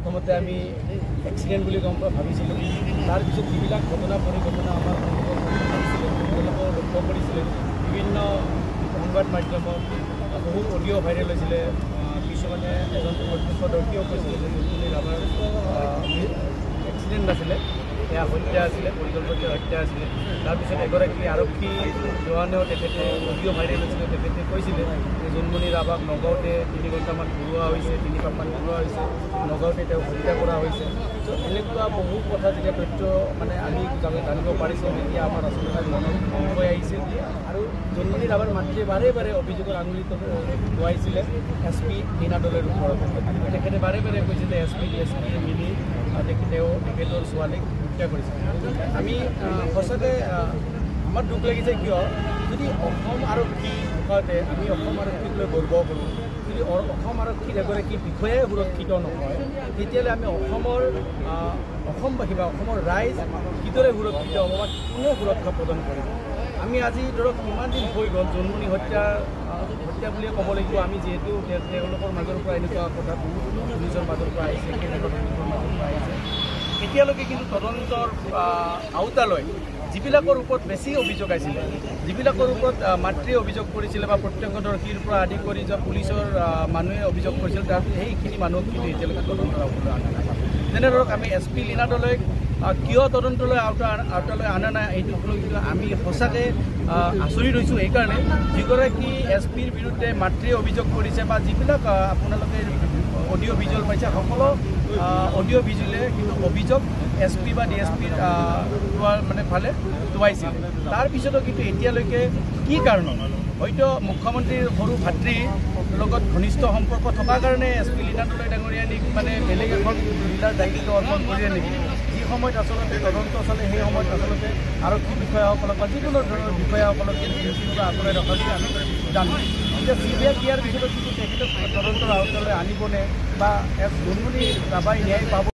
প্ৰথমতে আমি এক্সিডেণ্ট বুলি গম পাই ভাবিছিলোঁ। তাৰপিছত যিবিলাক ঘটনা পৰিঘটনা আমাৰ ভাবিছিলোঁ তেওঁলোকক লক্ষ্য কৰিছিলে বিভিন্ন সংবাদ মাধ্যমত বহু অডিঅ' ভাইৰেল হৈছিলে। কিছুমানে এজন প্ৰত্যক্ষদৰ্শীয়েও কৈছিলে যে জোনমণি ৰাভাৰ এক্সিডেণ্ট নাছিলে, এয়া হত্যা আছিলে, পৰিকল্পিত হত্যা আছিলে। তাৰপিছত এগৰাকী আৰক্ষী জোৱানেও তেখেতে অডিঅ' ভাইৰেল হৈছিলে, তেখেতে কৈছিলে যে জোনমণি ৰাভাক নগাঁৱতে 3 ঘণ্টামান ঘূৰোৱা হৈছে, 3 পাকমান ঘূৰোৱা হৈছে, নগাঁৱতে তেওঁক হত্যা কৰা হৈছে। ত' এনেকুৱা বহু কথা যেতিয়া তথ্য মানে আমি জানিব পাৰিছোঁ, তেতিয়া আমাৰ আচলতে মনত হৈ আহিছিল। আৰু জোনমণি ৰাভাৰ মাতৃয়ে বাৰে বাৰে অভিযোগৰ আঙুলি টুৱাইছিলে SP লীনা দলৈৰ ওপৰত। তেখেতে বাৰে বাৰে কৈছিলে SP DSP মিলি তেখেতৰ ছোৱালীক হত্যা কৰিছে। আমি সঁচাকৈ আমাৰ দুখ লাগিছে, কিয় যদি অসম আৰক্ষী মুখতে আমি অসম আৰক্ষীক লৈ গৰ্ব কৰোঁ, যদি অসম আৰক্ষীৰ এগৰাকী বিষয়াই সুৰক্ষিত নহয়, তেতিয়াহ'লে আমি অসমবাসী বা অসমৰ ৰাইজ কিদৰে সুৰক্ষিত হ'ব বা কোনে সুৰক্ষা প্ৰদান কৰিব? আমি আজি ধৰক ইমান দিন হৈ গ'ল জোনমণি হত্যা বুলিয়ে ক'ব লাগিব। আমি যিহেতু তেওঁলোকৰ মাজৰ পৰা এনেকুৱা কথা নিজৰ মাজৰ পৰা আহিছে, কেনেকুৱা মাজৰ পৰা আহিছে, এতিয়ালৈকে কিন্তু তদন্তৰ আওতালৈ যিবিলাকৰ ওপৰত বেছি অভিযোগ আছিলে, যিবিলাকৰ ওপৰত মাতৃয়ে অভিযোগ কৰিছিলে বা প্ৰত্যক্ষদৰ্শীৰ পৰা আদি কৰি যে পুলিচৰ মানুহে অভিযোগ কৰিছিল, তাৰ সেইখিনি মানুহক কিন্তু এতিয়ালৈকে তদন্তৰ আওতালৈ অনা নাই। যেনে ধৰক আমি SP লীনা দলৈক কিয় তদন্তলৈ আওতালৈ অনা নাই, এইটোক লৈ কিন্তু আমি সঁচাকৈ আচৰিত হৈছোঁ। সেইকাৰণে যিগৰাকী SPৰ বিৰুদ্ধে মাতৃয়ে অভিযোগ কৰিছে বা যিবিলাক আপোনালোকে অডিঅ' ভিজুৱেল পাইছে, সকলো অডিঅ' ভিজুৱেলে কিন্তু অভিযোগ SP বা DSPৰ মানে ফালে টুৱাইছিল। তাৰপিছতো কিন্তু এতিয়ালৈকে কি কাৰণত, হয়তো মুখ্যমন্ত্ৰীৰ সৰু ভাতৃৰ লগত ঘনিষ্ঠ সম্পৰ্ক থকাৰ কাৰণে SP লীনা দলৈ ডাঙৰীয়ানীক মানে বেলেগ এখন জিলাৰ দায়িত্ব অৰ্পণ কৰিলে নেকি? যি সময়ত আচলতে তদন্ত চলে সেই সময়ত আচলতে আৰক্ষী বিষয়াসকলক বা যিকোনো ধৰণৰ বিষয়াসকলক কিন্তু ডিউটিৰ পৰা আঁতৰাই ৰখা বুলি আমি জানো। এতিয়া CBI দিয়াৰ পিছতো কিন্তু তেখেতক তদন্তৰ আওতালৈ আনিবনে বা জোনমণি ৰাভাই ন্যায় পাব